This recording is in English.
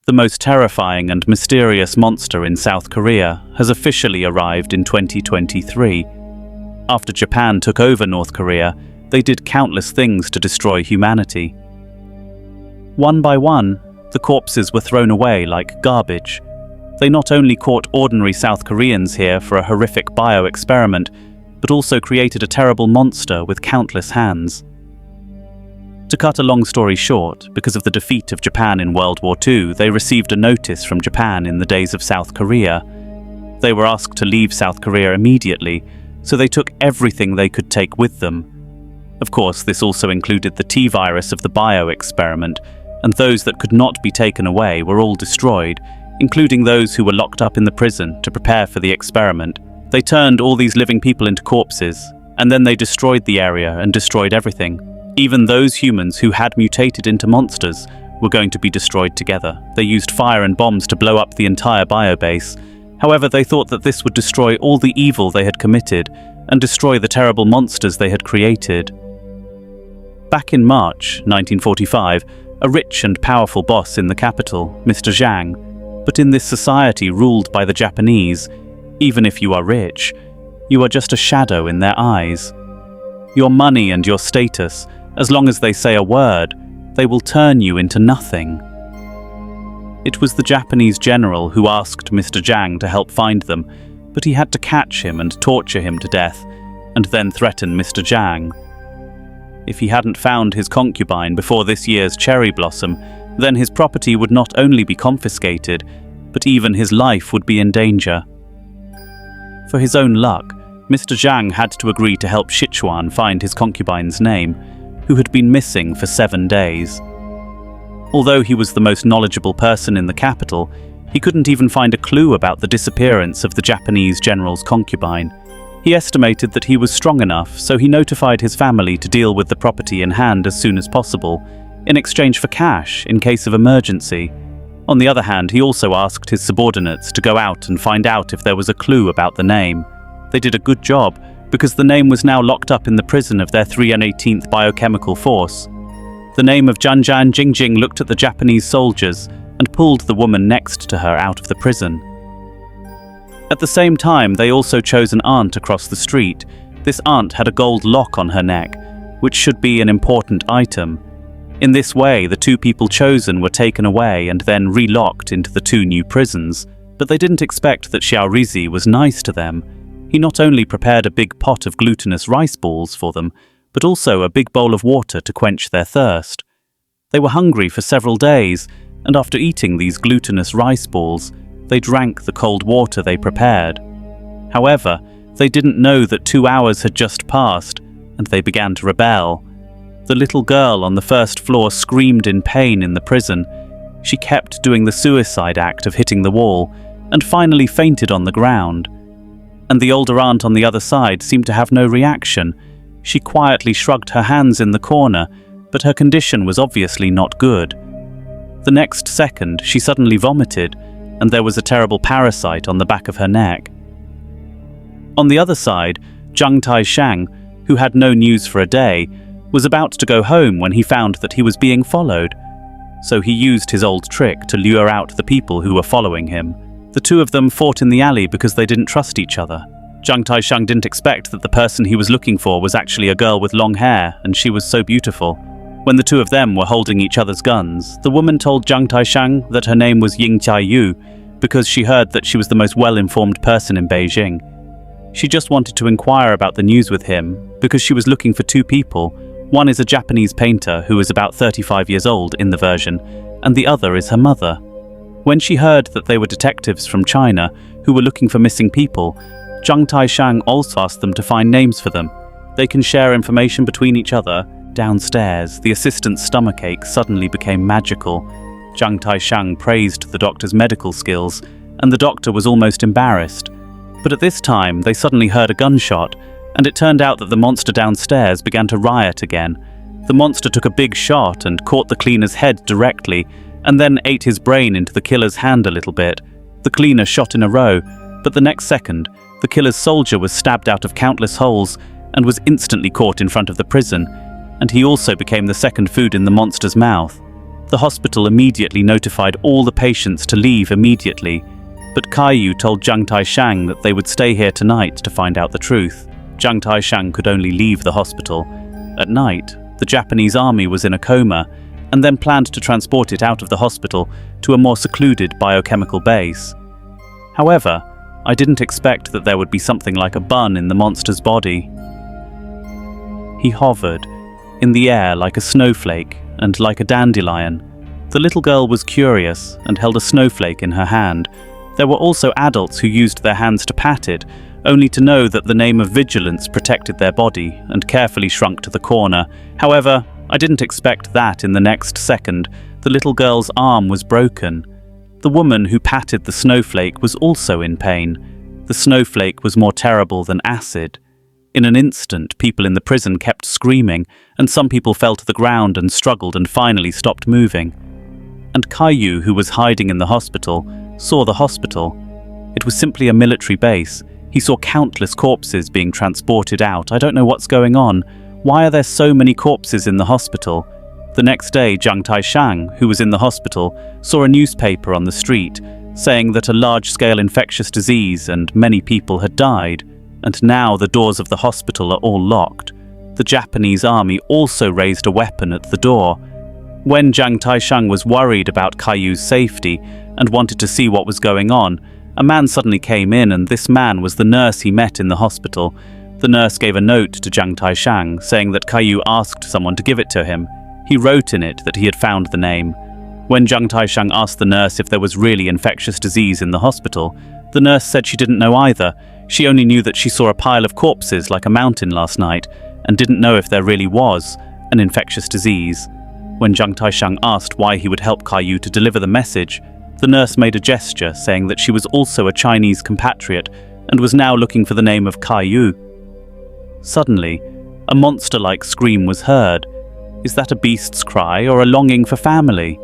The most terrifying and mysterious monster in South Korea has officially arrived in 2023. After Japan took over North Korea, they did countless things to destroy humanity. One by one, the corpses were thrown away like garbage. They not only caught ordinary South Koreans here for a horrific bio-experiment, but also created a terrible monster with countless hands. To cut a long story short, because of the defeat of Japan in World War II, they received a notice from Japan in the days of South Korea. They were asked to leave South Korea immediately, so they took everything they could take with them. Of course, this also included the T-virus of the bio-experiment, and those that could not be taken away were all destroyed, including those who were locked up in the prison to prepare for the experiment. They turned all these living people into corpses, and then they destroyed the area and destroyed everything. Even those humans who had mutated into monsters were going to be destroyed together. They used fire and bombs to blow up the entire biobase. However, they thought that this would destroy all the evil they had committed and destroy the terrible monsters they had created. Back in March 1945, a rich and powerful boss in the capital, Mr. Zhang, but in this society ruled by the Japanese, even if you are rich, you are just a shadow in their eyes. Your money and your status, as long as they say a word, they will turn you into nothing. It was the Japanese general who asked Mr. Zhang to help find them, but he had to catch him and torture him to death, and then threaten Mr. Zhang. If he hadn't found his concubine before this year's cherry blossom, then his property would not only be confiscated, but even his life would be in danger. For his own luck, Mr. Zhang had to agree to help Sichuan find his concubine's name, who had been missing for 7 days. Although he was the most knowledgeable person in the capital, he couldn't even find a clue about the disappearance of the Japanese general's concubine. He estimated that he was strong enough, so he notified his family to deal with the property in hand as soon as possible, in exchange for cash in case of emergency. On the other hand, he also asked his subordinates to go out and find out if there was a clue about the name. They did a good job, because the name was now locked up in the prison of their 318th Biochemical Force. The name of Janjan Jingjing looked at the Japanese soldiers and pulled the woman next to her out of the prison. At the same time, they also chose an aunt across the street. This aunt had a gold lock on her neck, which should be an important item. In this way, the two people chosen were taken away and then relocked into the 2 new prisons, but they didn't expect that Xiao Rizi was nice to them. He not only prepared a big pot of glutinous rice balls for them, but also a big bowl of water to quench their thirst. They were hungry for several days, and after eating these glutinous rice balls, they drank the cold water they prepared. However, they didn't know that 2 hours had just passed, and they began to rebel. The little girl on the first floor screamed in pain in the prison. She kept doing the suicide act of hitting the wall, and finally fainted on the ground. And the older aunt on the other side seemed to have no reaction. She quietly shrugged her hands in the corner, but her condition was obviously not good. The next second, she suddenly vomited, and there was a terrible parasite on the back of her neck. On the other side, Zhang Taishang, who had no news for a day, was about to go home when he found that he was being followed. So he used his old trick to lure out the people who were following him. The two of them fought in the alley because they didn't trust each other. Zhang Taishang didn't expect that the person he was looking for was actually a girl with long hair, and she was so beautiful. When the two of them were holding each other's guns, the woman told Zhang Taishang that her name was Ying Jiayu because she heard that she was the most well-informed person in Beijing. She just wanted to inquire about the news with him because she was looking for 2 people. One is a Japanese painter who is about 35 years old in the version, and the other is her mother. When she heard that they were detectives from China who were looking for missing people, Zhang Taishang also asked them to find names for them. They can share information between each other. Downstairs, the assistant's stomachache suddenly became magical. Zhang Taishang praised the doctor's medical skills, and the doctor was almost embarrassed. But at this time, they suddenly heard a gunshot, and it turned out that the monster downstairs began to riot again. The monster took a big shot and caught the cleaner's head directly, and then ate his brain into the killer's hand a little bit. The cleaner shot in a row, but the next second, the killer's soldier was stabbed out of countless holes and was instantly caught in front of the prison, and he also became the second food in the monster's mouth. The hospital immediately notified all the patients to leave immediately, but Caillou told Jiang Taishang that they would stay here tonight to find out the truth. Jiang Taishang could only leave the hospital. At night, the Japanese army was in a coma and then planned to transport it out of the hospital to a more secluded biochemical base. However, I didn't expect that there would be something like a bun in the monster's body. He hovered in the air like a snowflake and like a dandelion. The little girl was curious and held a snowflake in her hand. There were also adults who used their hands to pat it, only to know that the name of vigilance protected their body and carefully shrunk to the corner. However, I didn't expect that in the next second. The little girl's arm was broken. The woman who patted the snowflake was also in pain. The snowflake was more terrible than acid. In an instant, people in the prison kept screaming, and some people fell to the ground and struggled and finally stopped moving. And Caillou, who was hiding in the hospital, saw the hospital. It was simply a military base. He saw countless corpses being transported out. I don't know what's going on. Why are there so many corpses in the hospital? The next day, Jiang Taishang, who was in the hospital, saw a newspaper on the street saying that a large-scale infectious disease and many people had died, and now the doors of the hospital are all locked. The Japanese army also raised a weapon at the door. When Jiang Taishang was worried about Caillou's safety and wanted to see what was going on, a man suddenly came in, and this man was the nurse he met in the hospital. The nurse gave a note to Jiang Taishang saying that Caillou asked someone to give it to him. He wrote in it that he had found the name. When Jiang Taishang asked the nurse if there was really infectious disease in the hospital, the nurse said she didn't know either. She only knew that she saw a pile of corpses like a mountain last night and didn't know if there really was an infectious disease. When Jiang Taishang asked why he would help Caillou to deliver the message, the nurse made a gesture saying that she was also a Chinese compatriot and was now looking for the name of Caillou. Suddenly, a monster-like scream was heard. Is that a beast's cry or a longing for family?